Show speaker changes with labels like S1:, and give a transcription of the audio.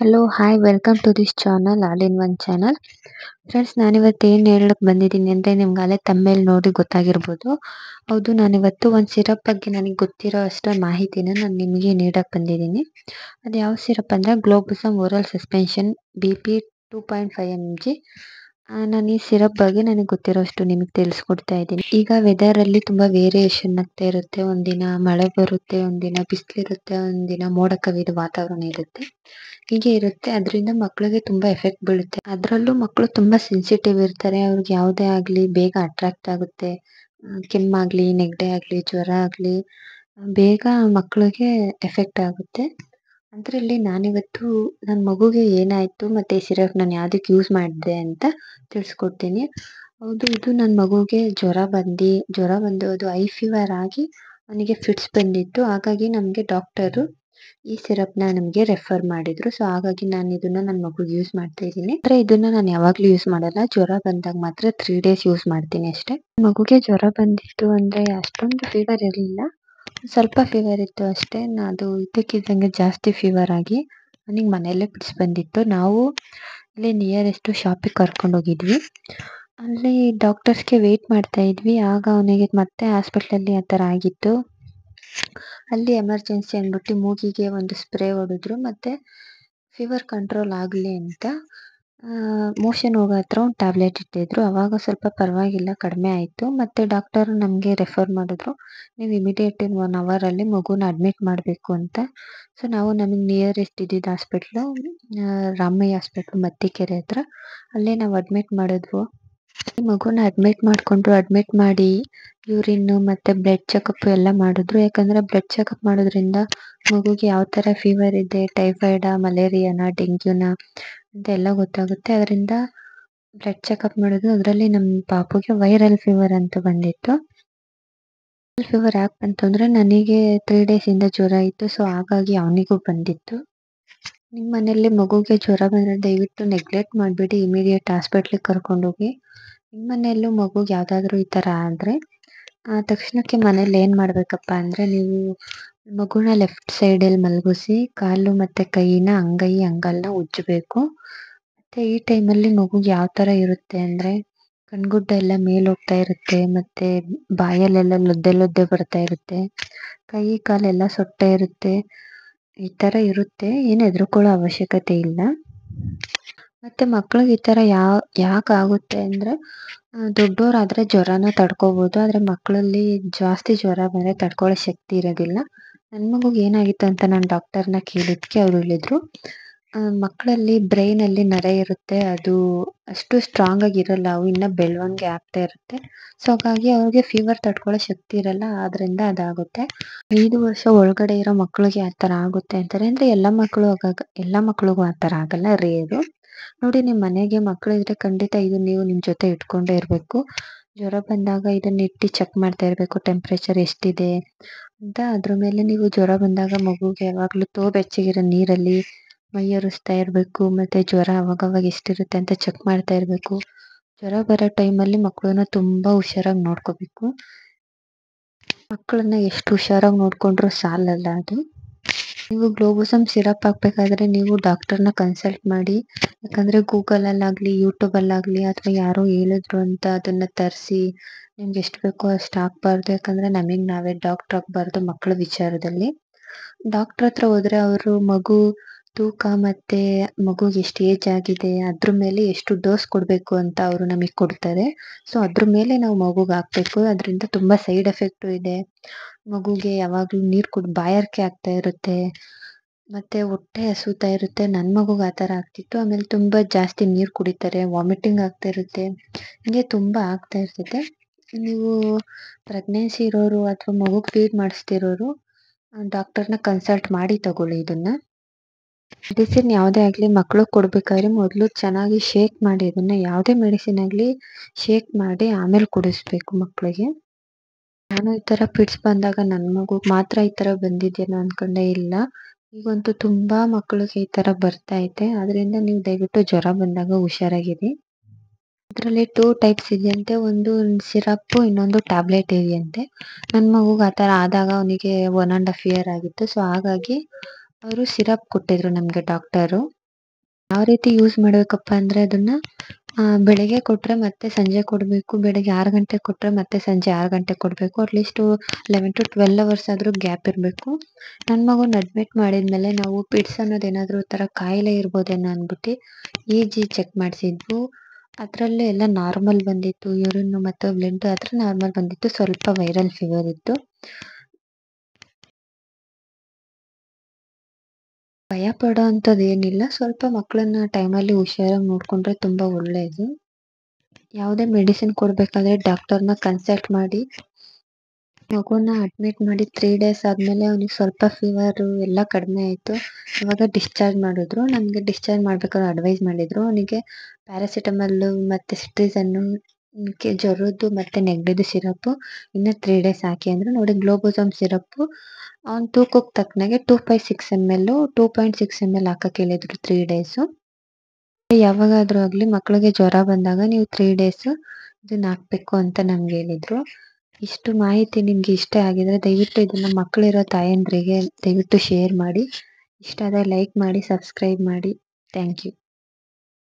S1: Hello, hi, welcome to this channel all in one channel. Friends, ನಾನಿವತ್ತು ಏನು ಹೇಳಕ್ ಬಂದಿದ್ದೀನಿ ಅಂದರೆ ನಿಮ್ಗೆ ಅಲ್ಲೇ ತಮ್ಮೇಲೆ ನೋಡಿ ಗೊತ್ತಾಗಿರ್ಬೋದು. ಹೌದು, ನಾನಿವತ್ತು ಒಂದು ಸಿರಪ್ ಬಗ್ಗೆ ನನಗೆ ಗೊತ್ತಿರೋ ಅಷ್ಟು ಮಾಹಿತಿನ ನಾನು ನಿಮಗೆ ನೀಡಕ್ಕೆ ಬಂದಿದ್ದೀನಿ. ಅದು ಯಾವ ಸಿರಪ್ ಅಂದರೆ ಗ್ಲೋಬುಸಮ್ ಓರಲ್ ಸಸ್ಪೆನ್ಷನ್ BP 2.5 mg. ನಾನು ಈ ಸಿರಪ್ ಬಗ್ಗೆ ನನಗೆ ಗೊತ್ತಿರೋಷ್ಟು ನಿಮಗೆ ತಿಳಿಸ್ಕೊಡ್ತಾ ಇದ್ದೀನಿ. ಈಗ ವೆದರಲ್ಲಿ ತುಂಬ ವೇರಿಯೇಷನ್ ಆಗ್ತಾ ಇರುತ್ತೆ. ಒಂದಿನ ಮಳೆ ಬರುತ್ತೆ, ಒಂದಿನ ಬಿಸಿಲಿರುತ್ತೆ, ಒಂದಿನ ಮೋಡ ಕವಿದ ವಾತಾವರಣ ಇರುತ್ತೆ. ಹೀಗೆ ಇರುತ್ತೆ. ಅದರಿಂದ ಮಕ್ಕಳಿಗೆ ತುಂಬ ಎಫೆಕ್ಟ್ ಬೀಳುತ್ತೆ. ಅದರಲ್ಲೂ ಮಕ್ಕಳು ತುಂಬ ಸೆನ್ಸಿಟಿವ್ ಇರ್ತಾರೆ. ಅವ್ರಿಗೆ ಯಾವುದೇ ಆಗಲಿ ಬೇಗ ಅಟ್ರಾಕ್ಟ್ ಆಗುತ್ತೆ. ಕೆಮ್ಮಾಗಲಿ, ನೆಗಡಿ ಆಗಲಿ, ಜ್ವರ ಆಗಲಿ ಬೇಗ ಮಕ್ಕಳಿಗೆ ಎಫೆಕ್ಟ್ ಆಗುತ್ತೆ. ಅದರಲ್ಲಿ ನಾನಿವತ್ತು ನನ್ನ ಮಗುಗೆ ಏನಾಯಿತು ಮತ್ತು ಈ ಸಿರಪ್ ನಾನು ಯಾವುದಕ್ಕೆ ಯೂಸ್ ಮಾಡಿದೆ ಅಂತ ತಿಳಿಸ್ಕೊಡ್ತೀನಿ. ಹೌದು, ಇದು ನನ್ನ ಮಗುಗೆ ಜ್ವರ ಬಂದು ಅದು ಐ ಫೀವರ್ ಆಗಿ ಅವನಿಗೆ ಫಿಟ್ಸ್ ಬಂದಿತ್ತು. ಹಾಗಾಗಿ ನಮಗೆ ಡಾಕ್ಟರು ಈ ಸಿರಪ್ನ ನಮಗೆ ರೆಫರ್ ಮಾಡಿದ್ರು. ಸೊ ಹಾಗಾಗಿ ನಾನು ಇದನ್ನ ನನ್ನ ಮಗುಗೆ ಯೂಸ್ ಮಾಡ್ತಾ ಇದ್ದೀನಿ. ಆದರೆ ಇದನ್ನ ನಾನು ಯಾವಾಗಲೂ ಯೂಸ್ ಮಾಡಲ್ಲ. ಜ್ವರ ಬಂದಾಗ ಮಾತ್ರ 3 days ಯೂಸ್ ಮಾಡ್ತೀನಿ ಅಷ್ಟೇ. ಮಗುಗೆ ಜ್ವರ ಬಂದಿತ್ತು ಅಂದರೆ ಅಷ್ಟೊಂದು ಫೀವರ್ ಇರಲಿಲ್ಲ, ಸ್ವಲ್ಪ ಫೀವರ್ ಇತ್ತು ಅಷ್ಟೇ. ಅದು ಇದ್ದಕ್ಕಿದ್ದಂಗೆ ಜಾಸ್ತಿ ಫೀವರ್ ಆಗಿ ಅವನಿಗೆ ಮನೆಯಲ್ಲೇ ಫಿಟ್ಸ್ ಬಂದಿತ್ತು. ನಾವು ಇಲ್ಲೇ ನಿಯರೆಸ್ಟ್ ಶಾಪಿಗೆ ಕರ್ಕೊಂಡು ಹೋಗಿದ್ವಿ. ಅಲ್ಲಿ ಡಾಕ್ಟರ್ಸ್ಗೆ ವೆಯ್ಟ್ ಮಾಡ್ತಾ ಇದ್ವಿ. ಆಗ ಅವನಿಗೆ ಮತ್ತೆ ಹಾಸ್ಪಿಟ್ಲಲ್ಲಿ ಆ ಥರ ಆಗಿತ್ತು. ಅಲ್ಲಿ ಎಮರ್ಜೆನ್ಸಿ ಅಂದ್ಬಿಟ್ಟು ಮೂಗಿಗೆ ಒಂದು ಸ್ಪ್ರೇ ಹೊಡೆದ್ರು. ಮತ್ತು ಫೀವರ್ ಕಂಟ್ರೋಲ್ ಆಗಲಿ ಅಂತ ಮೋಷನ್ ಹೋಗೋ ಹತ್ರ ಒಂದು ಟ್ಯಾಬ್ಲೆಟ್ ಇಟ್ಟಿದ್ರು. ಆವಾಗ ಸ್ವಲ್ಪ ಪರವಾಗಿಲ್ಲ, ಕಡಿಮೆ ಆಯಿತು. ಮತ್ತು ಡಾಕ್ಟರು ನಮಗೆ ರೆಫರ್ ಮಾಡಿದ್ರು, ನೀವು ಇಮಿಡಿಯೇಟ್ ಇನ್ 1 ಅವರಲ್ಲಿ ಮಗುನ ಅಡ್ಮಿಟ್ ಮಾಡಬೇಕು ಅಂತ. ಸೊ ನಾವು ನಮಗೆ ನಿಯರೆಸ್ಟ್ ಇದ್ದಿದ್ದು ಹಾಸ್ಪಿಟ್ಲು ರಾಮಯ್ಯ ಹಾಸ್ಪಿಟ್ಲು ಮತ್ತಿಕೆರೆ ಹತ್ರ, ಅಲ್ಲೇ ನಾವು ಅಡ್ಮಿಟ್ ಮಾಡಿದ್ವು. ಮಗುನ ಅಡ್ಮಿಟ್ ಮಾಡಿ ಯೂರಿನ್ನು ಮತ್ತು ಬ್ಲಡ್ ಚೆಕಪ್ ಎಲ್ಲ ಮಾಡಿದ್ರು. ಯಾಕಂದರೆ ಬ್ಲಡ್ ಚೆಕಪ್ ಮಾಡೋದ್ರಿಂದ ಮಗುಗೆ ಯಾವ ಥರ ಫೀವರ್ ಇದೆ, ಟೈಫಾಯ್ಡಾ, ಮಲೇರಿಯಾನ, ಡೆಂಗ್ಯೂನ ಅಂತ ಎಲ್ಲ ಗೊತ್ತಾಗುತ್ತೆ. ಅದರಿಂದ ಬ್ಲಡ್ ಚೆಕಪ್ ಮಾಡಿದ್ರು. ಅದರಲ್ಲಿ ನಮ್ಮ ಪಾಪುಗೆ ವೈರಲ್ ಫೀವರ್ ಅಂತ ಬಂದಿತ್ತು. ವೈರಲ್ ಫೀವರ್ ಯಾಕೆ ಬಂತು ಅಂದರೆ ನನಗೆ 3 ಡೇಸಿಂದ ಜ್ವರ ಇತ್ತು. ಸೊ ಹಾಗಾಗಿ ಅವನಿಗೂ ಬಂದಿತ್ತು. ನಿಮ್ಮ ಮನೆಯಲ್ಲಿ ಮಗುಗೆ ಜ್ವರ ಬಂದರೆ ದಯವಿಟ್ಟು ನೆಗ್ಲೆಕ್ಟ್ ಮಾಡಬೇಡಿ, ಇಮಿಡಿಯೇಟ್ ಹಾಸ್ಪಿಟ್ಲಿಗೆ ಕರ್ಕೊಂಡೋಗಿ. ನಿಮ್ಮ ಮನೆಯಲ್ಲೂ ಮಗುಗೆ ಯಾವುದಾದ್ರೂ ಈ ಥರ ಆದರೆ ತಕ್ಷಣಕ್ಕೆ ಮನೇಲಿ ಏನು ಮಾಡಬೇಕಪ್ಪ ಅಂದರೆ, ನೀವು ಮಗುನ ಲೆಫ್ಟ್ ಸೈಡಲ್ಲಿ ಮಲಗಿಸಿ ಕಾಲು ಮತ್ತು ಕೈನ ಅಂಗೈ ಅಂಗಲ್ನ ಉಜ್ಜಬೇಕು. ಮತ್ತು ಈ ಟೈಮಲ್ಲಿ ಮಗುಗೆ ಯಾವ ಥರ ಇರುತ್ತೆ ಅಂದರೆ ಕಣ್ಗುಡ್ಡ ಎಲ್ಲ ಮೇಲೆ ಹೋಗ್ತಾ ಇರುತ್ತೆ, ಮತ್ತು ಬಾಯಲ್ಲೆಲ್ಲ ಲೊದ್ದೆ ಬರ್ತಾ ಇರುತ್ತೆ, ಕೈ ಕಾಲೆಲ್ಲ ಸೊಟ್ಟ ಇರುತ್ತೆ. ಈ ಥರ ಇರುತ್ತೆ. ಏನು ಹೆದರ್ಕೊಳ್ಳೋ ಅವಶ್ಯಕತೆ ಇಲ್ಲ. ಮತ್ತು ಮಕ್ಳಿಗೆ ಈ ಥರ ಯಾಕೆ ಆಗುತ್ತೆ ಅಂದರೆ ದೊಡ್ಡವರಾದರೆ ಜ್ವರನ ತಡ್ಕೋಬೋದು. ಆದರೆ ಮಕ್ಕಳಲ್ಲಿ ಜಾಸ್ತಿ ಜ್ವರ ಬಂದರೆ ತಡ್ಕೊಳ್ಳೋ ಶಕ್ತಿ ಇರೋದಿಲ್ಲ. ನನ್ನ ಮಗುಗೆ ಏನಾಗಿತ್ತು ಅಂತ ನಾನು ಡಾಕ್ಟರ್ನ ಕೇಳಿದ್ದಕ್ಕೆ ಅವ್ರು ಹೇಳಿದ್ರು, ಮಕ್ಕಳಲ್ಲಿ ಬ್ರೈನಲ್ಲಿ ನರ ಇರುತ್ತೆ, ಅದು ಅಷ್ಟು ಸ್ಟ್ರಾಂಗ್ ಆಗಿರಲ್ಲ, ಅವು ಇನ್ನೂ ಬೆಳವಣಿಗೆ ಆಗ್ತಾ ಇರುತ್ತೆ. ಸೊ ಹಾಗಾಗಿ ಅವ್ರಿಗೆ ಫೀವರ್ ತಡ್ಕೊಳ್ಳೋ ಶಕ್ತಿ ಇರಲ್ಲ, ಆದ್ದರಿಂದ ಅದಾಗುತ್ತೆ. 5 ವರ್ಷ ಒಳಗಡೆ ಇರೋ ಮಕ್ಕಳಿಗೆ ಆ ಥರ ಆಗುತ್ತೆ ಅಂತಾರೆ. ಅಂದರೆ ಎಲ್ಲ ಮಕ್ಕಳಿಗೂ ಆ ಥರ ಆಗಲ್ಲ, ರೇರು. ನೋಡಿ, ನಿಮ್ಮ ಮನೆಗೆ ಮಕ್ಕಳಿದ್ರೆ ಖಂಡಿತ ಇದು ನೀವು ನಿಮ್ಮ ಜೊತೆ ಇಟ್ಕೊಂಡೇ ಇರಬೇಕು. ಜ್ವರ ಬಂದಾಗ ಇದನ್ನ ಇಟ್ಟು ಚೆಕ್ ಮಾಡ್ತಾ ಇರಬೇಕು, ಟೆಂಪ್ರೇಚರ್ ಎಷ್ಟಿದೆ ಅಂತ. ಅದ್ರ ಮೇಲೆ ನೀವು ಜ್ವರ ಬಂದಾಗ ಮಗುಗೆ ಯಾವಾಗಲೂ ಬೆಚ್ಚಗಿರೋ ನೀರಲ್ಲಿ ಮೈ ಒರೆಸ್ತಾ ಇರಬೇಕು. ಮತ್ತು ಜ್ವರ ಅವಾಗವಾಗ ಎಷ್ಟಿರುತ್ತೆ ಅಂತ ಚೆಕ್ ಮಾಡ್ತಾ ಇರಬೇಕು. ಜ್ವರ ಬರೋ ಟೈಮಲ್ಲಿ ಮಕ್ಕಳನ್ನ ತುಂಬ ಹುಷಾರಾಗಿ ನೋಡ್ಕೋಬೇಕು. ಮಕ್ಕಳನ್ನ ಎಷ್ಟು ಹುಷಾರಾಗಿ ನೋಡಿಕೊಂಡ್ರೂ ಸಾಲಲ್ಲ ಅದು. ನೀವು ಗ್ಲೋಬುಸಮ್ ಸಿರಪ್ ಹಾಕಬೇಕಾದ್ರೆ ನೀವು ಡಾಕ್ಟರ್ನ ಕನ್ಸಲ್ಟ್ ಮಾಡಿ. ಯಾಕಂದರೆ ಗೂಗಲಲ್ಲಾಗಲಿ, ಯೂಟ್ಯೂಬಲ್ಲಾಗಲಿ, ಅಥವಾ ಯಾರೋ ಹೇಳಿದ್ರು ಅಂತ ಅದನ್ನು ತರಿಸಿ ನಿಮ್ಗೆ ಎಷ್ಟು ಬೇಕೋ ಅಷ್ಟು ಹಾಕ್ಬಾರ್ದು. ಯಾಕಂದರೆ ನಮಗೆ ನಾವೇ ಡಾಕ್ಟ್ರ್ ಆಗಬಾರ್ದು ಮಕ್ಕಳ ವಿಚಾರದಲ್ಲಿ. ಡಾಕ್ಟ್ರ್ ಹತ್ರ ಹೋದರೆ ಅವರು ಮಗು ತೂಕ ಮತ್ತು ಮಗುಗೆ ಎಷ್ಟು ಏಜ್ ಆಗಿದೆ ಅದ್ರ ಮೇಲೆ ಎಷ್ಟು ಡೋಸ್ ಕೊಡಬೇಕು ಅಂತ ಅವರು ನಮಗೆ ಕೊಡ್ತಾರೆ. ಸೊ ಅದ್ರ ಮೇಲೆ ನಾವು ಮಗುಗೆ ಹಾಕಬೇಕು. ಅದರಿಂದ ತುಂಬ ಸೈಡ್ ಎಫೆಕ್ಟು ಇದೆ. ಮಗುಗೆ ಯಾವಾಗಲೂ ನೀರು ಬಾಯಾರಿಕೆ ಆಗ್ತಾ ಇರುತ್ತೆ, ಮತ್ತು ಹೊಟ್ಟೆ ಹಸುತ್ತಾ ಇರುತ್ತೆ. ನನ್ನ ಮಗುಗೆ ಆ ಥರ ಆಗ್ತಿತ್ತು. ಆಮೇಲೆ ತುಂಬ ಜಾಸ್ತಿ ನೀರು ಕುಡಿತಾರೆ, ವಾಮಿಟಿಂಗ್ ಆಗ್ತಾ ಇರುತ್ತೆ, ಹೀಗೆ ತುಂಬ ಆಗ್ತಾ ಇರ್ತೈತೆ. ನೀವು ಪ್ರೆಗ್ನೆನ್ಸಿ ಇರೋರು ಅಥವಾ ಮಗುಗೆ ಫೀಡ್ ಮಾಡಿಸ್ತಿರೋರು ಡಾಕ್ಟರ್ನ ಕನ್ಸಲ್ಟ್ ಮಾಡಿ ತಗೊಳ್ಳಿ ಇದನ್ನು. ಮೆಡಿಸಿನ್ ಯಾವುದೇ ಆಗಲಿ ಮಕ್ಳಿಗೆ ಕೊಡಬೇಕಾದ್ರೆ ಮೊದಲು ಚೆನ್ನಾಗಿ ಶೇಕ್ ಮಾಡಿ, ಇದನ್ನು ಯಾವುದೇ ಮೆಡಿಸಿನ್ ಆಗಲಿ ಶೇಕ್ ಮಾಡಿ ಆಮೇಲೆ ಕುಡಿಸ್ಬೇಕು ಮಕ್ಕಳಿಗೆ. ನಾನು ಈ ಥರ ಫಿಟ್ಸ್ ಬಂದಾಗ ನನ್ನ ಮಗುಗೆ ಮಾತ್ರ ಈ ಥರ ಬಂದಿದೆಯೇನೋ ಅಂದ್ಕೊಂಡೆ, ಇಲ್ಲ, ಈಗಂತೂ ತುಂಬ ಮಕ್ಕಳಿಗೆ ಈ ಥರ ಬರ್ತಾ ಐತೆ. ಅದರಿಂದ ನೀವು ದಯವಿಟ್ಟು ಜ್ವರ ಬಂದಾಗ ಹುಷಾರಾಗಿರಿ. ಇದರಲ್ಲಿ 2 ಟೈಪ್ಸ್ ಇದೆಯಂತೆ, ಒಂದು ಸಿರಪ್ಪು, ಇನ್ನೊಂದು ಟ್ಯಾಬ್ಲೆಟ್ ಇದೆಯಂತೆ. ನನ್ನ ಮಗುಗೆ ಆ ಥರ ಆದಾಗ ಅವನಿಗೆ 1.5 year ಆಗಿತ್ತು. ಸೊ ಹಾಗಾಗಿ ಅವರು ಸಿರಪ್ ಕೊಟ್ಟಿದ್ರು ನಮಗೆ ಡಾಕ್ಟರು. ಯಾವ ರೀತಿ ಯೂಸ್ ಮಾಡ್ಬೇಕಪ್ಪ ಅಂದ್ರೆ ಅದನ್ನ ಬೆಳಿಗ್ಗೆ ಕೊಟ್ರೆ ಮತ್ತೆ ಸಂಜೆ ಕೊಡಬೇಕು. ಬೆಳಿಗ್ಗೆ 6 ಗಂಟೆಗೆ ಕೊಟ್ರೆ ಮತ್ತೆ ಸಂಜೆ 6 ಗಂಟೆಗೆ ಕೊಡಬೇಕು. ಅಟ್ಲೀಸ್ಟ್ 11 ಟು 12 ಅವರ್ಸ್ ಆದ್ರೂ ಗ್ಯಾಪ್ ಇರಬೇಕು. ನನ್ನ ಮಗುನ ಅಡ್ಮಿಟ್ ಮಾಡಿದ್ಮೇಲೆ ನಾವು ಪಿಡ್ಸ್ ಅನ್ನೋದು ಏನಾದರೂ ಥರ ಕಾಯಿಲೆ ಇರ್ಬೋದೇನೋ ಅಂದ್ಬಿಟ್ಟು ಚೆಕ್ ಮಾಡಿಸಿದ್ವು. ಅದರಲ್ಲೇ ಎಲ್ಲ ನಾರ್ಮಲ್ ಬಂದಿತ್ತು. ಯೂರಿನ್ ಮತ್ತು ಬ್ಲಡ್ ಹತ್ರ ನಾರ್ಮಲ್ ಬಂದಿತ್ತು. ಸ್ವಲ್ಪ ವೈರಲ್ ಫೀವರ್ ಇತ್ತು. ಭಯ ಪಡೋ ಅಂಥದ್ದು ಏನಿಲ್ಲ. ಸ್ವಲ್ಪ ಮಕ್ಕಳನ್ನ ಟೈಮಲ್ಲಿ ಹುಷಾರಾಗಿ ನೋಡಿಕೊಂಡ್ರೆ ತುಂಬ ಒಳ್ಳೆಯದು. ಯಾವುದೇ ಮೆಡಿಸಿನ್ ಕೊಡಬೇಕಾದ್ರೆ ಡಾಕ್ಟರ್ನ ಕನ್ಸಲ್ಟ್ ಮಾಡಿ ಮಗುನ ಅಡ್ಮಿಟ್ ಮಾಡಿ 3 ಡೇಸ್ ಆದಮೇಲೆ ಅವನಿಗೆ ಸ್ವಲ್ಪ ಫೀವರು ಎಲ್ಲ ಕಡಿಮೆ ಆಯಿತು. ಇವಾಗ ಡಿಸ್ಚಾರ್ಜ್ ಮಾಡಿದ್ರು. ನನಗೆ ಡಿಸ್ಚಾರ್ಜ್ ಮಾಡಬೇಕಾದ್ರೆ ಅಡ್ವೈಸ್ ಮಾಡಿದರು. ಅವನಿಗೆ ಪ್ಯಾರಾಸಿಟಮಲ್ಲು ಮತ್ತು ಸಿಟ್ರಿಸನ್ನು ಜ್ವರದ್ದು ಮತ್ತು ನೆಗಡಿದು ಸಿರಪ್ಪು ಇನ್ನು 3 ಡೇಸ್ ಹಾಕಿ ಅಂದರು. ನೋಡಿ ಗ್ಲೋಬೋಸಮ್ ಸಿರಪ್ಪು ಅವ್ನ ತೂಕಕ್ಕೆ ತಕ್ಕನಾಗೆ 2.6 ml 2.6 ml ಹಾಕಕ್ಕೆ ಹೇಳಿದ್ರು 3 ಡೇಸು. ಯಾವಾಗಾದರೂ ಆಗಲಿ ಮಕ್ಕಳಿಗೆ ಜ್ವರ ಬಂದಾಗ ನೀವು 3 ಡೇಸು ಇದನ್ನ ಹಾಕಬೇಕು ಅಂತ ನಮ್ಗೆ ಹೇಳಿದ್ರು. ಇಷ್ಟು ಮಾಹಿತಿ ನಿಮ್ಗೆ ಇಷ್ಟ ಆಗಿದ್ರೆ ದಯವಿಟ್ಟು ಇದನ್ನ ಮಕ್ಕಳಿರೋ ತಾಯಂದ್ರಿಗೆ ದಯವಿಟ್ಟು ಶೇರ್ ಮಾಡಿ. ಇಷ್ಟ ಆದರೆ ಲೈಕ್ ಮಾಡಿ, ಸಬ್ಸ್ಕ್ರೈಬ್ ಮಾಡಿ. Thank you.